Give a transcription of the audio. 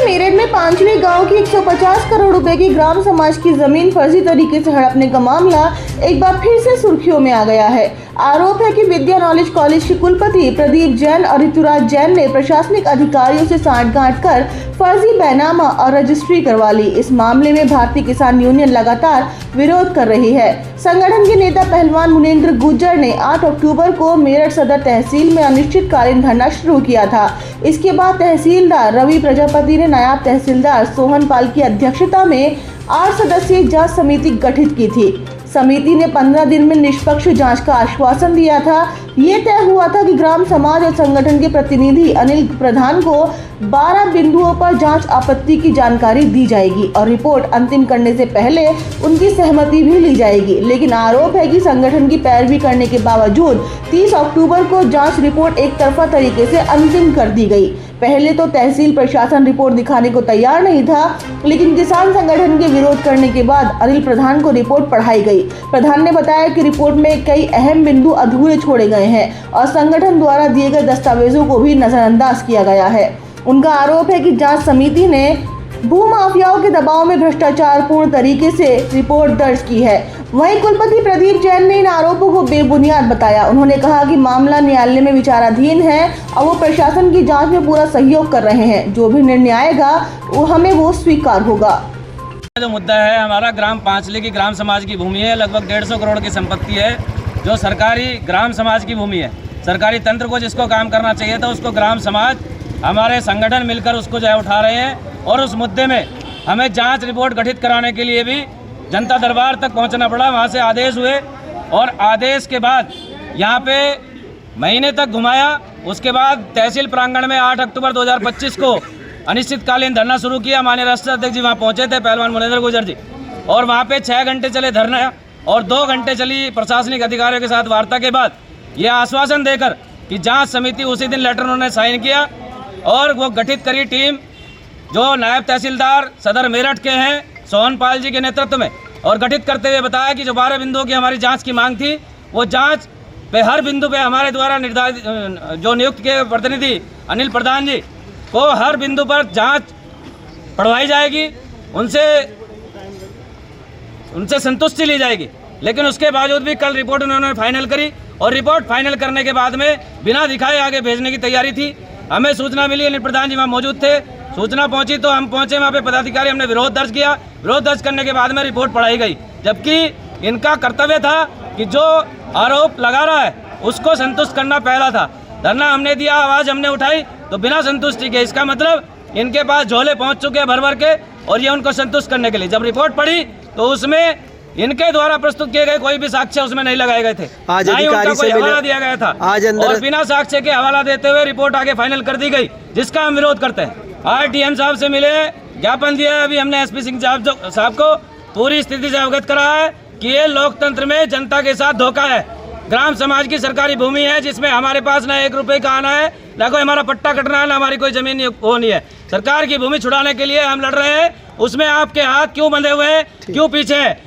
मेरठ में पांचवी गांव की 150 करोड़ रुपए की ग्राम समाज की जमीन फर्जी तरीके से हड़पने का मामला एक बार फिर से सुर्खियों में आ गया है। आरोप है कि विद्या नॉलेज कॉलेज के कुलपति प्रदीप जैन और ऋतुराज जैन ने प्रशासनिक अधिकारियों से सांठगांठ कर फर्जी बैनामा और रजिस्ट्री करवा ली। इस मामले में भारतीय किसान यूनियन लगातार विरोध कर रही है। संगठन के नेता पहलवान मुनेंद्र गुर्जर ने 8 अक्टूबर को मेरठ सदर तहसील में अनिश्चितकालीन धरना शुरू किया था। इसके बाद तहसीलदार रवि प्रजापति ने नायब तहसीलदार सोहन पाल की अध्यक्षता में 8 सदस्यीय जांच समिति गठित की थी। समिति ने 15 दिन में निष्पक्ष जांच का आश्वासन दिया था। ये तय हुआ था कि ग्राम समाज और संगठन के प्रतिनिधि अनिल प्रधान को 12 बिंदुओं पर जांच आपत्ति की जानकारी दी जाएगी और रिपोर्ट अंतिम करने से पहले उनकी सहमति भी ली जाएगी। लेकिन आरोप है कि संगठन की पैरवी करने के बावजूद 30 अक्टूबर को जांच रिपोर्ट एक तरफा तरीके से अंतिम कर दी गई। पहले तो तहसील प्रशासन रिपोर्ट दिखाने को तैयार नहीं था, लेकिन किसान संगठन के विरोध करने के बाद अनिल प्रधान को रिपोर्ट पढ़ाई गई। प्रधान ने बताया कि रिपोर्ट में कई अहम बिंदु अधूरे छोड़े गए हैं और संगठन द्वारा दिए गए दस्तावेजों को भी नजरअंदाज किया गया है। उनका आरोप है कि जांच समिति ने भूमाफियाओं के दबाव में भ्रष्टाचार पूर्ण तरीके से रिपोर्ट दर्ज की है। वहीं कुलपति प्रदीप जैन ने इन आरोपों को बेबुनियाद बताया। उन्होंने कहा कि मामला न्यायालय में विचाराधीन है और वो प्रशासन की जांच में पूरा सहयोग कर रहे हैं। जो भी निर्णय आएगा वो हमें स्वीकार होगा। जो मुद्दा है हमारा ग्राम पांचली की ग्राम समाज की भूमि है। लगभग 150 करोड़ की संपत्ति है जो सरकारी ग्राम समाज की भूमि है। सरकारी तंत्र को जिसको काम करना चाहिए था उसको ग्राम समाज हमारे संगठन मिलकर उसको जो है उठा रहे हैं। और उस मुद्दे में हमें जांच रिपोर्ट गठित कराने के लिए भी जनता दरबार तक पहुंचना पड़ा। वहां से आदेश हुए और आदेश के बाद यहाँ पे महीने तक घुमाया। उसके बाद तहसील प्रांगण में 8 अक्टूबर 2025 को अनिश्चितकालीन धरना शुरू किया। माननीय राष्ट्रीय अध्यक्ष जी वहाँ पहुँचे थे, पहलवान मुनेंद्र गुर्जर जी, और वहाँ पे 6 घंटे चले धरना और 2 घंटे चली प्रशासनिक अधिकारियों के साथ वार्ता के बाद ये आश्वासन देकर कि जांच समिति उसी दिन लेटर उन्होंने साइन किया और वो गठित करी टीम जो नायब तहसीलदार सदर मेरठ के हैं सोहन पाल जी के नेतृत्व में, और गठित करते हुए बताया कि जो 12 बिंदुओं की हमारी जांच की मांग थी वो जांच पे हर बिंदु पे हमारे द्वारा निर्धारित जो नियुक्त के प्रतिनिधि अनिल प्रधान जी को हर बिंदु पर जांच पढ़वाई जाएगी, उनसे संतुष्टि ली जाएगी। लेकिन उसके बावजूद भी कल रिपोर्ट उन्होंने फाइनल करी और रिपोर्ट फाइनल करने के बाद में बिना दिखाए आगे भेजने की तैयारी थी। हमें सूचना मिली, अनिल प्रधान जी वहाँ मौजूद थे, सूचना पहुंची तो हम पहुंचे वहाँ पे पदाधिकारी, हमने विरोध दर्ज किया। विरोध दर्ज करने के बाद में रिपोर्ट पढ़ाई गई, जबकि इनका कर्तव्य था कि जो आरोप लगा रहा है उसको संतुष्ट करना पहला था। धरना हमने दिया, आवाज़ हमने उठाई तो बिना संतुष्टि के, इसका मतलब इनके पास झोले पहुंच चुके हैं भर भर के और ये उनको संतुष्ट करने के लिए। जब रिपोर्ट पढ़ी तो उसमें इनके द्वारा प्रस्तुत किए गए कोई भी साक्ष्य उसमें नहीं लगाए गए थे, ना ही उनका कोई हवाला दिया गया था और बिना साक्ष्य के हवाला देते हुए रिपोर्ट आगे फाइनल कर दी गई, जिसका हम विरोध करते हैं। RTM साहब से मिले, ज्ञापन दिया है, अभी हमने SP सिंह साहब को पूरी स्थिति से अवगत करा है कि ये लोकतंत्र में जनता के साथ धोखा है। ग्राम समाज की सरकारी भूमि है जिसमें हमारे पास ना 1 रुपए का आना है, ना कोई हमारा पट्टा कटना है, ना हमारी कोई जमीन होनी है। सरकार की भूमि छुड़ाने के लिए हम लड़ रहे हैं, उसमें आपके हाथ क्यों बंधे हुए हैं, क्यों पीछे है?